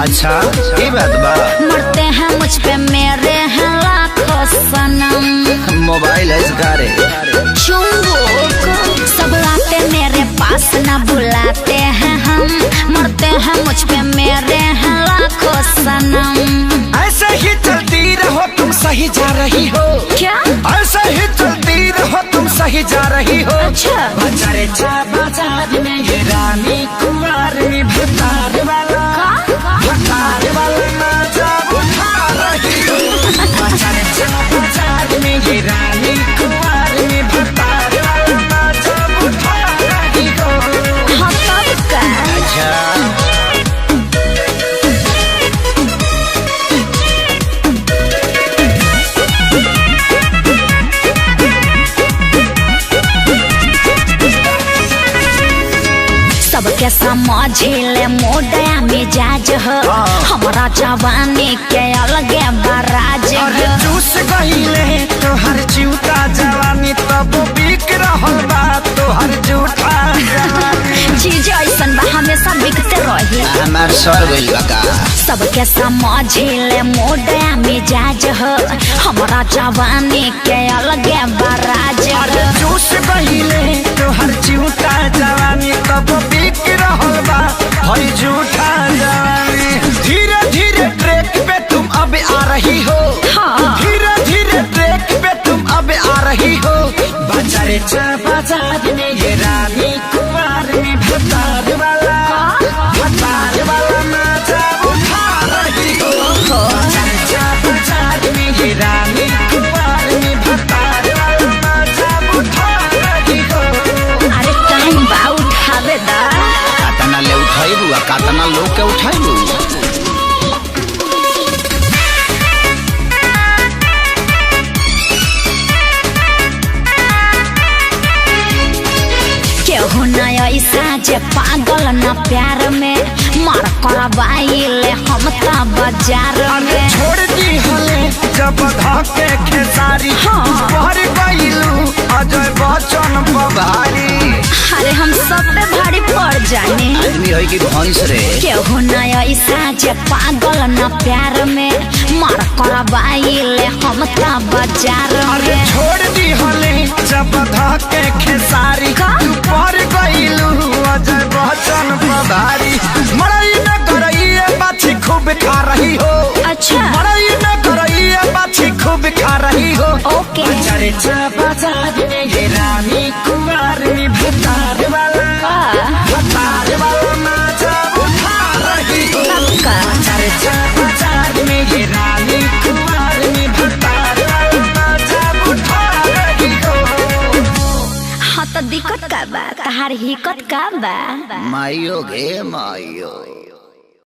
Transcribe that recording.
अच्छा ये बात बा। मरते हैं मुझ पे मेरे हैं लाखों सनम। मोबाइल है इसका रे। चुंबक सब आते मेरे पास न बुलाते हैं हम। मरते हैं मुझ पे मेरे हैं लाखों सनम। ऐसे ही चलती रहो तुम सही जा रही हो। क्या? ऐसे ही चलती रहो तुम सही जा रही हो। अच्छा बाजारे चा बाजार में ये रानी कुंवार में भतार वाला भतार वाला मजा उठा रही हो। बाजारे चा बाजार में ये रानी कुंवार में भतार वाला मजा उठा रही हो। हाँ तब का। अच्छा सबके समझिले मोडया मिजाज हो। हमारा जवानी के अलगे बराज अरे हो। चूस गईले तो हर जूता जवानी तब बिक रहल बा तो हर जूता जवानी। चीज ऐसन बा हमेशा बिकते रही। हमार सर गइल बा का। सबके समझिले मोडया मिजाज हो। हमारा जवानी के अलगे बराज अरे हो। चूस गईले तो हर जूता जवानी तब बिक रहल बा हर जूता जवानी। धीरे धीरे ट्रैक पे तुम अब आ रही हो। हाँ। धीरे धीरे ट्रैक पे तुम अब आ रही हो। बाजारे चा बाजार में ये रानी कुंवार में भतार वाला भतार वाला मजा उठा रही हो। बाजारे चा बाजार में ये रानी कुंवार में भतार वाला मजा उठा रही हो। अरे टाइम बा उठावे दा। कातना ले उठाइबू आ कातना लोग के उठाइबू। केहू न ऐसा जे पागल न प्यार में मार करवाइले हम ता बाजार अरे में। छोड़ दी हले जब धके खेसारी हाँ। भर गइलू अजय बच्चन बभारी। अरे हम सब पे भारी पड़ जाने। आदमी है कि भैंस रे। केहू न ऐसा जे पागल न प्यार में मार करवाइले हम ता बाजार अरे में। छोड़ दी हले जब धके खेसारी का? भर गइलू अजय बच्चन बभारी। मड़ई में गरइए बाछी खूब खा रही हो। अच्छा मड़ई में गरइए बाछी खूब खा रही हो। ओके। बाजारे चा बाजार में ये रानी कुंवार में भतार वाला भतार वाला मजा उठा रही हो। पक्का। बाजारे चा बाजार में ये रानी कुंवार में भतार वाला मजा उठा रही हो। हाँ तो दिक्कत का बा तहार हिकत का बा। माइयो गे माइयो।